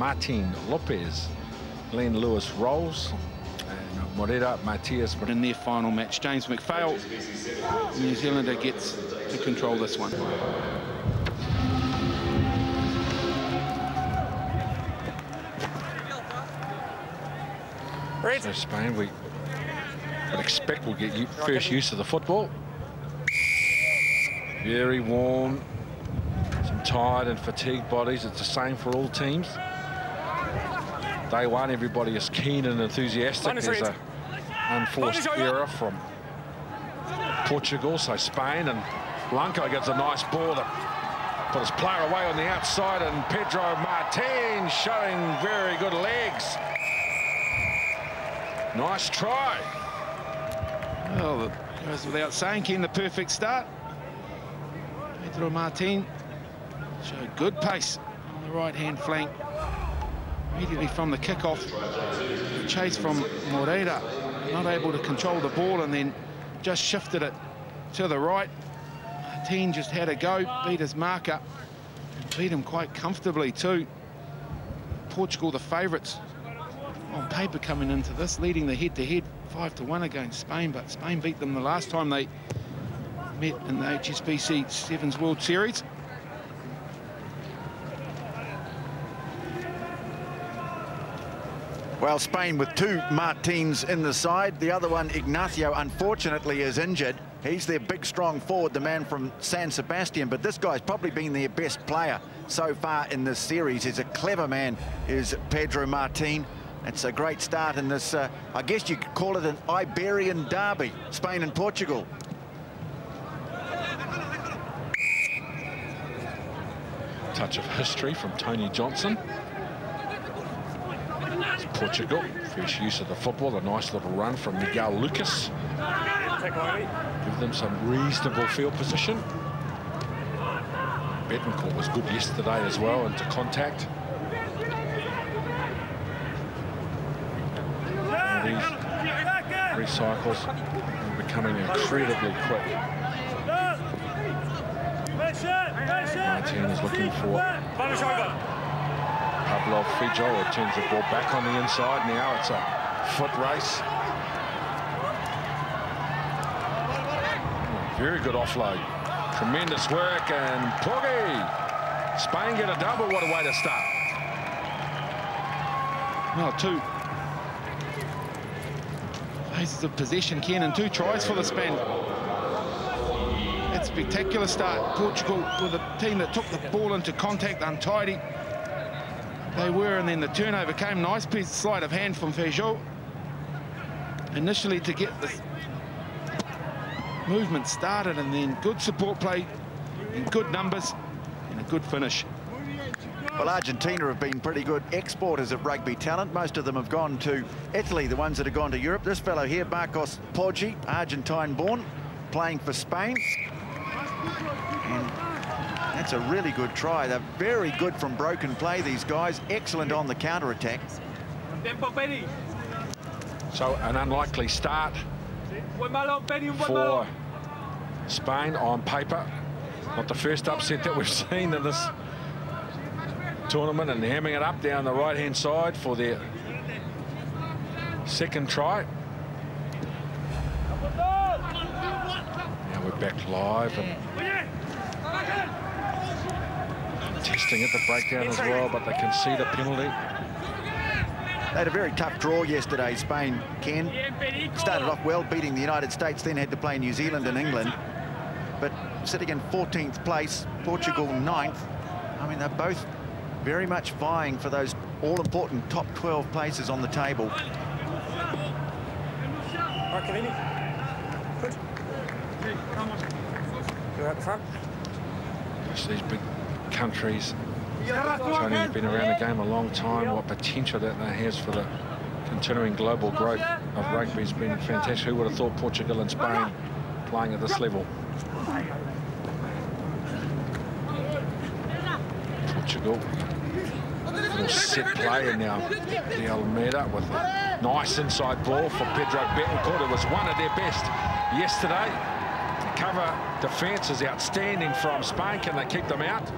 Martin Lopez, Glenn Lewis Rolls, and Morera Matias. In their final match, James McPhail, New Zealander, gets to control this one. So Spain, we would expect we'll get first use of the football. Very warm, some tired and fatigued bodies. It's the same for all teams. Day one, everybody is keen and enthusiastic. There's an unforced error from Portugal, so Spain, and Blanco gets a nice ball to put his player away on the outside, and Pedro Martin showing very good legs. Nice try. Well, it goes without saying, Ken, the perfect start. Pedro Martin showed good pace on the right-hand flank. Immediately from the kickoff, the chase from Moreira, not able to control the ball, and then just shifted it to the right. Martin just had a go, beat his marker, beat him quite comfortably too. Portugal, the favourites on paper coming into this, leading the head-to-head 5-1 against Spain, but Spain beat them the last time they met in the HSBC Sevens World Series. Well, Spain with two Martins in the side. The other one, Ignacio, unfortunately is injured. He's their big, strong forward, the man from San Sebastian, but this guy's probably been their best player so far in this series. He's a clever man, is Pedro Martin. It's a great start in this, I guess you could call it an Iberian derby, Spain and Portugal. Touch of history from Tony Johnson. It's Portugal, first use of the football, a nice little run from Miguel Lucas. Give them some reasonable field position. Betancourt was good yesterday as well into contact. These recycles are becoming incredibly quick. Martin is looking for Pablo Fijo, turns the ball back on the inside. Now it's a foot race. Very good offload. Tremendous work, and Poggi. Spain get a double. What a way to start. Well, two phases of possession, Ken, and two tries for the Spain. That spectacular start. Portugal with a team that took the ball into contact, untidy. They were, and then the turnover came. Nice piece of sleight of hand from Feijó. Initially to get the movement started, and then good support play in good numbers and a good finish. Well, Argentina have been pretty good exporters of rugby talent. Most of them have gone to Italy, the ones that have gone to Europe. This fellow here, Marcos Poggi, Argentine-born, playing for Spain. And that's a really good try. They're very good from broken play, these guys. Excellent on the counter-attack. So an unlikely start for Spain on paper. Not the first upset that we've seen in this tournament, and hamming it up down the right-hand side for their second try. Now we're back live and testing at the breakdown as well, but they concede a penalty. They had a very tough draw yesterday, Spain, Ken. Started off well, beating the United States, then had to play New Zealand and England. But sitting in 14th place, Portugal 9th. I mean, they're both very much vying for those all-important top 12 places on the table. Gosh, these big countries, Tony, you've been around the game a long time. What potential that has for the continuing global growth of rugby has been fantastic. Who would have thought Portugal and Spain playing at this level? Portugal, little set play, and now the Almeida with a nice inside ball for Pedro Betancourt. It was one of their best yesterday. The cover defence is outstanding from Spain. Can they keep them out?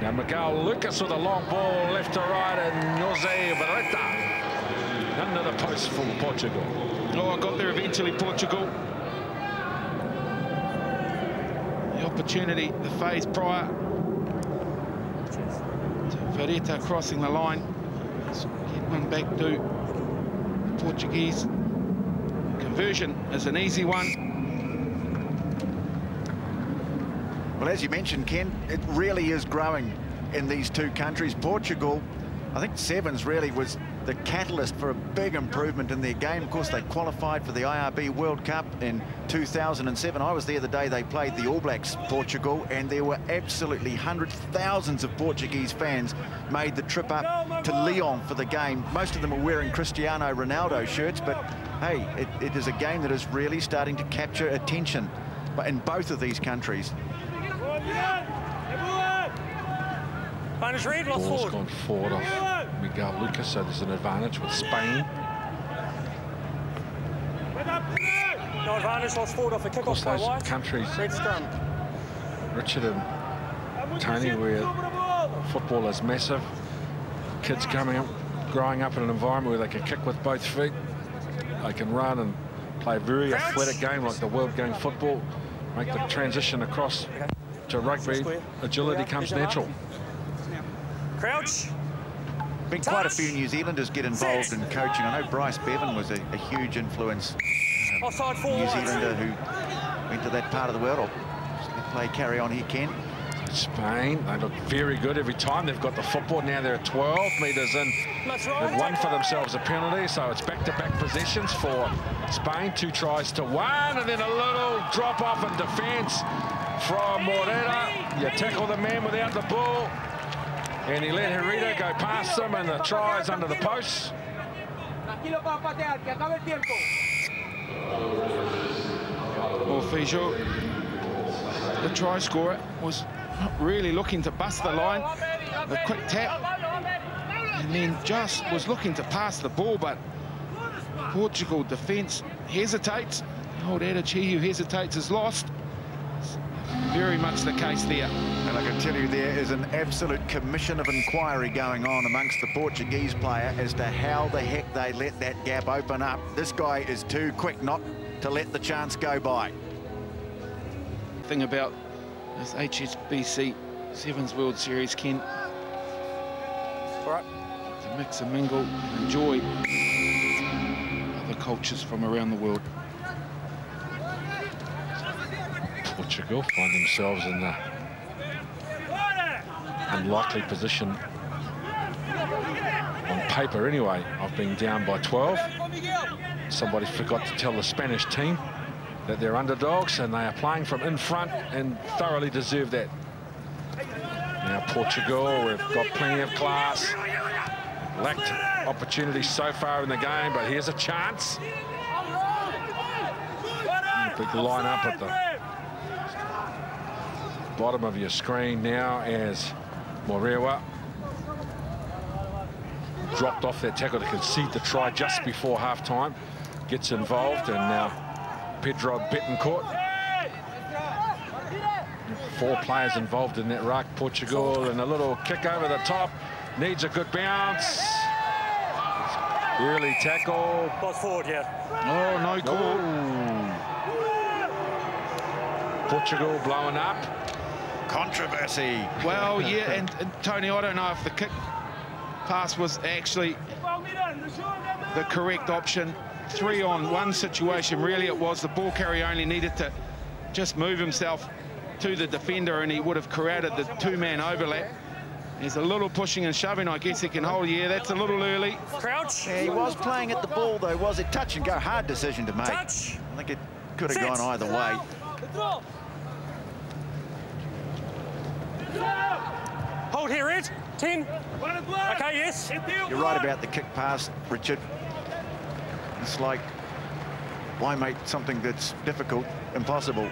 Now Miguel Lucas with a long ball left to right, and Jose Barreta under the post for Portugal. Oh, I got there eventually, Portugal. The opportunity, the phase prior to Barreta crossing the line. Let's get one back to the Portuguese. Conversion is an easy one. Well, as you mentioned, Ken, it really is growing in these two countries. Portugal, I think sevens really was the catalyst for a big improvement in their game. Of course, they qualified for the IRB World Cup in 2007. I was there the day they played the All Blacks, Portugal, and there were absolutely hundreds, thousands of Portuguese fans made the trip up to Lyon for the game. Most of them were wearing Cristiano Ronaldo shirts, but hey, it is a game that is really starting to capture attention in both of these countries. Ball's gone forward off Miguel Lucas, so there's an advantage with Spain. No advantage, lost forward off a kick-off by White. Countries, Red scrum. Richard and Tony, where football is massive. Kids growing up in an environment where they can kick with both feet. They can run and play a very athletic game like the world game football. Make the transition across to rugby. Agility comes natural. Crouch. Been quite a few New Zealanders get involved in coaching. I know Bryce Bevan was a huge influence. Offside forward. New Zealander who went to that part of the world. Just let play carry on here, Ken. Spain, they look very good every time. They've got the football. Now they're 12 metres in. They've won for themselves a penalty, so it's back-to-back possessions for Spain. 2 tries to 1, and then a little drop-off in defence from Morera. You tackle the man without the ball, and he let Herrera go past him, and the tries under the post. Well, Fijo, the try scorer, was not really looking to bust the line. The quick tap, and then just was looking to pass the ball, but Portugal defence hesitates. The old adage, he who hesitates is lost. It's very much the case there. And I can tell you there is an absolute commission of inquiry going on amongst the Portuguese player as to how the heck they let that gap open up. This guy is too quick not to let the chance go by. Thing about this HSBC Sevens World Series, Ken. All right. To mix and mingle and enjoy other cultures from around the world. Portugal find themselves in the unlikely position, on paper anyway, of being down by 12. Somebody forgot to tell the Spanish team that they're underdogs, and they are playing from in front and thoroughly deserve that. Now Portugal, we've got plenty of class. Lacked opportunities so far in the game, but here's a chance. Big line up at the bottom of your screen now as Morera dropped off that tackle to concede the try just before half-time. Gets involved, and now Pedro Betancourt. 4 players involved in that ruck. Portugal, and a little kick over the top. Needs a good bounce. Early tackle. Lost forward, yeah. Oh, no call. Portugal blowing up. Controversy. Well, yeah, and Tony, I don't know if the kick pass was actually the correct option. 3-on-1 situation, really it was. The ball carrier only needed to just move himself to the defender, and he would have created the 2-man overlap. There's a little pushing and shoving, I guess he can hold. Yeah, that's a little early. Crouch. Yeah, he was playing at the ball, though, was it? Touch and go, hard decision to make. Touch. I think it could have gone either way. Hold here, Ed. 10. Okay, yes. You're right about the kick pass, Richard. It's like, why make something that's difficult impossible?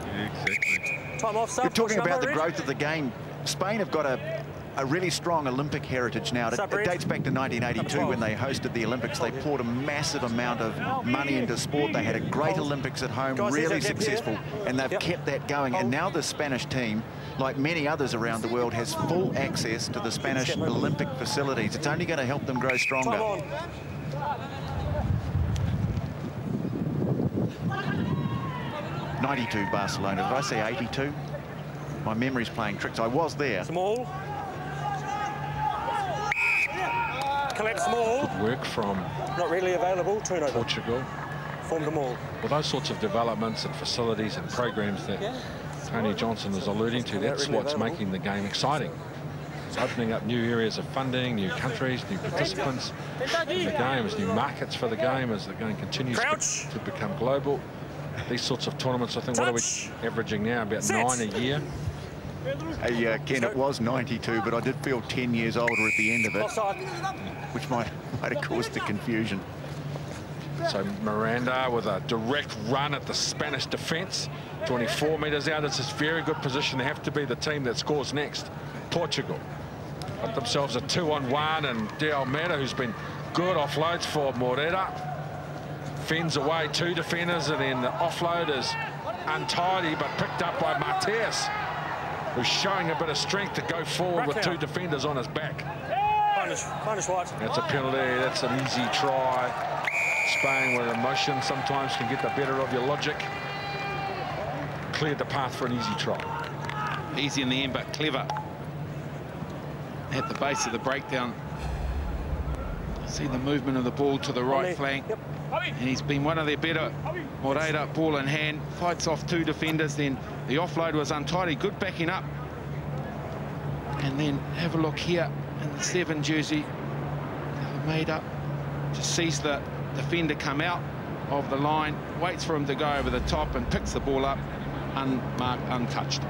Yeah, exactly. Time off, You're talking about the growth of the game. Spain have got a a really strong Olympic heritage now. It dates back to 1982 when they hosted the Olympics. They poured a massive amount of money into sport. They had a great Olympics at home, really successful, and they've kept that going. And now the Spanish team, like many others around the world, has full access to the Spanish Olympic facilities. It's only going to help them grow stronger. 92 Barcelona. Did I say 82? My memory's playing tricks. I was there. Small. Collect small. Good work from not really available. Turnover. Portugal. Formed them all. Well, those sorts of developments and facilities and programs that Tony Johnson is alluding to, that's what's making the game exciting. It's opening up new areas of funding, new countries, new participants in the game, as new markets for the game, as the game continues to become global. These sorts of tournaments, I think, what are we averaging now? About 9 a year. Hey, Ken, it was 92, but I did feel 10 years older at the end of it, which might have caused the confusion. So Miranda with a direct run at the Spanish defence, 24 metres out. It's a very good position. They have to be the team that scores next. Portugal got themselves a 2-on-1, and De Almeida, who's been good offloads for Morera, fends away 2 defenders, and then the offload is untidy but picked up by Mateus, who's showing a bit of strength to go forward with 2 defenders on his back. Punish White. That's a penalty. That's an easy try. Spain, with emotion, sometimes can get the better of your logic. Cleared the path for an easy try. Easy in the end, but clever. At the base of the breakdown. See the movement of the ball to the right flank. And he's been one of their better. Moreira, ball in hand, fights off 2 defenders. Then the offload was untidy. Good backing up. And then have a look here in the 7 jersey. Almeida just sees the defender come out of the line, waits for him to go over the top and picks the ball up, unmarked, untouched.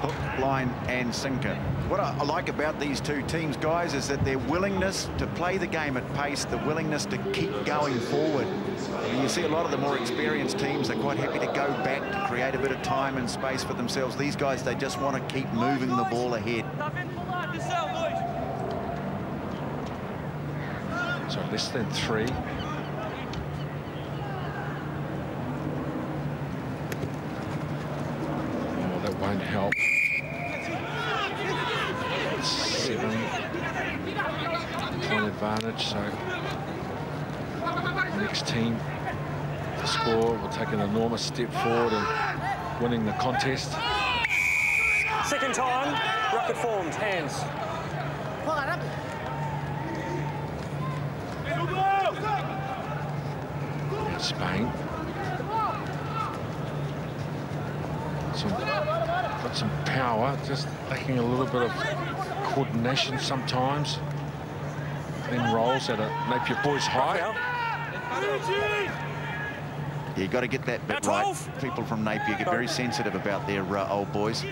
Hook, line and sinker. What I like about these 2 teams, guys, is that their willingness to play the game at pace, the willingness to keep going forward. I mean, you see a lot of the more experienced teams are quite happy to go back to create a bit of time and space for themselves. These guys, they just want to keep moving the ball ahead. So less than 3. Oh, that won't help. 7-point advantage, so the next team to score will take an enormous step forward in winning the contest. Second time, rocket formed, hands. Spain. Got some power, just lacking a little bit of coordination sometimes. Then rolls at a Napier boys high. Yeah, you got to get that bit right. People from Napier get very sensitive about their old boys.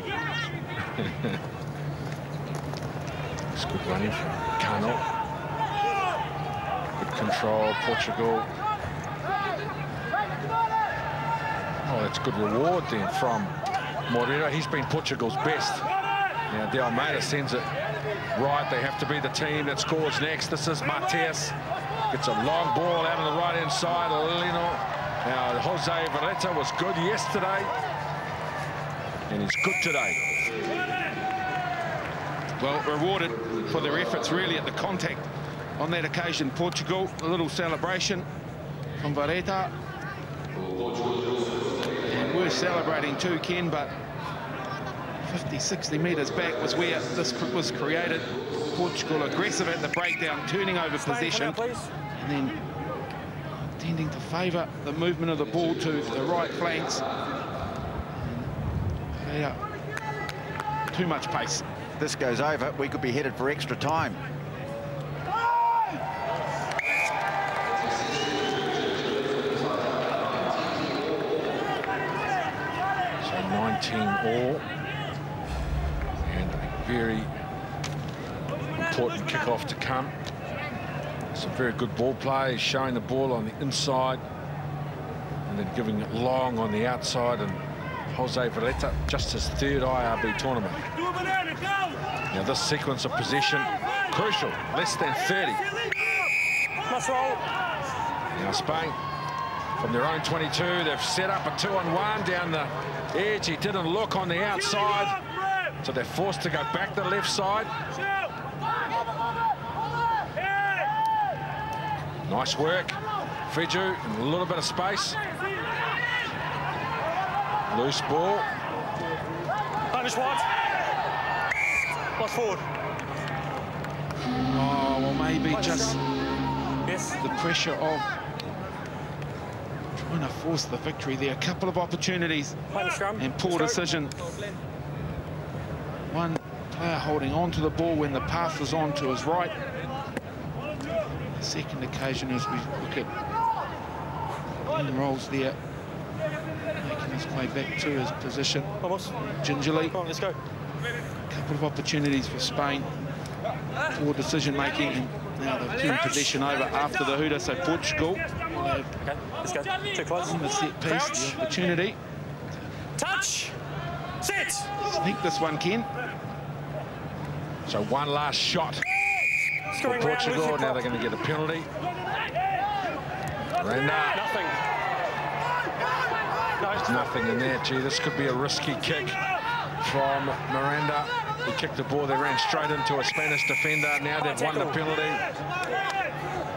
It's good running from Cano. Good control, Portugal. Oh, that's good reward then from Moreira. He's been Portugal's best. Now De Almeida sends it right. They have to be the team that scores next. This is Mateus. Gets a long ball out on the right-hand side. Lino. Now, Jose Vareta was good yesterday. And he's good today. Well, rewarded for their efforts, really, at the contact on that occasion. Portugal, a little celebration from Vareta. And we're celebrating too, Ken, but 50, 60 metres back was where this was created. Portugal aggressive at the breakdown, turning over possession, and then tending to favour the movement of the ball to the right flanks. Yeah, too much pace. This goes over, we could be headed for extra time. So 19 all. And a very important kickoff to come. Some very good ball play, showing the ball on the inside and then giving it long on the outside. And Jose Vareta, just his 3rd IRB tournament. Now this sequence of possession, crucial, less than 30. Must roll. Now Spain, from their own 22, they've set up a 2-on-1 down the edge. He didn't look on the outside, so they're forced to go back to the left side. Nice work. Fiju, a little bit of space. Loose ball. Punish wide. Lost forward. Oh, well, maybe Punish just scrum. Yes. the pressure of trying to force the victory there. A couple of opportunities Punish scrum. and poor decision. One player holding on to the ball when the pass was on to his right. The second occasion as we look at Dean Rolls there, making his way back to his position Almost. gingerly. Come on, let's go. A couple of opportunities for Spain. Poor decision making, and now they've turned possession over after the hooter. So Portugal, Okay, let's go. Too close. on the set piece, Crouch. the opportunity. Touch. Sit. Sneak this one, Ken. So one last shot for Scoring round, Portugal. losing Now prop. they're going to get a penalty. Miranda, Nothing. No, nothing in there. Gee, this could be a risky kick from Miranda. He kicked the ball, they ran straight into a Spanish defender. Now they've won the penalty.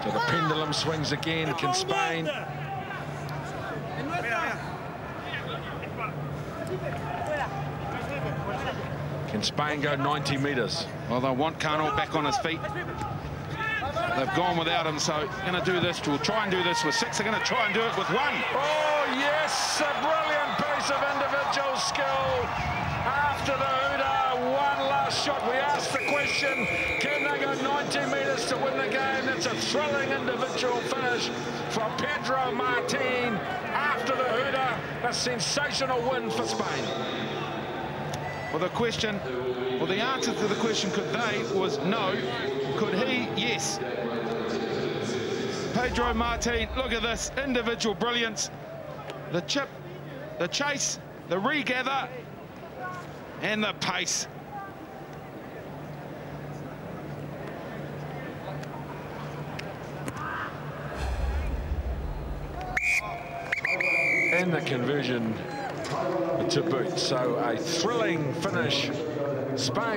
So the pendulum swings again. Can Spain? Can Spain go 90 metres? Well, they'll want Carnell back on his feet. They've gone without him, so going to do this. We'll try and do this with 6. They're going to try and do it with 1. Oh, yes, a brilliant piece of individual skill. After the hooter, one last shot. We asked the question, can they go 90 metres to win the game? That's a thrilling individual finish from Pedro Martin. After the hooter, a sensational win for Spain. Well, the question, well, the answer to the question, could they, was no. Could he? Yes. Pedro Martin, look at this, individual brilliance. The chip, the chase, the regather, and the pace. And the conversion to boot. So a thrilling finish. Spain.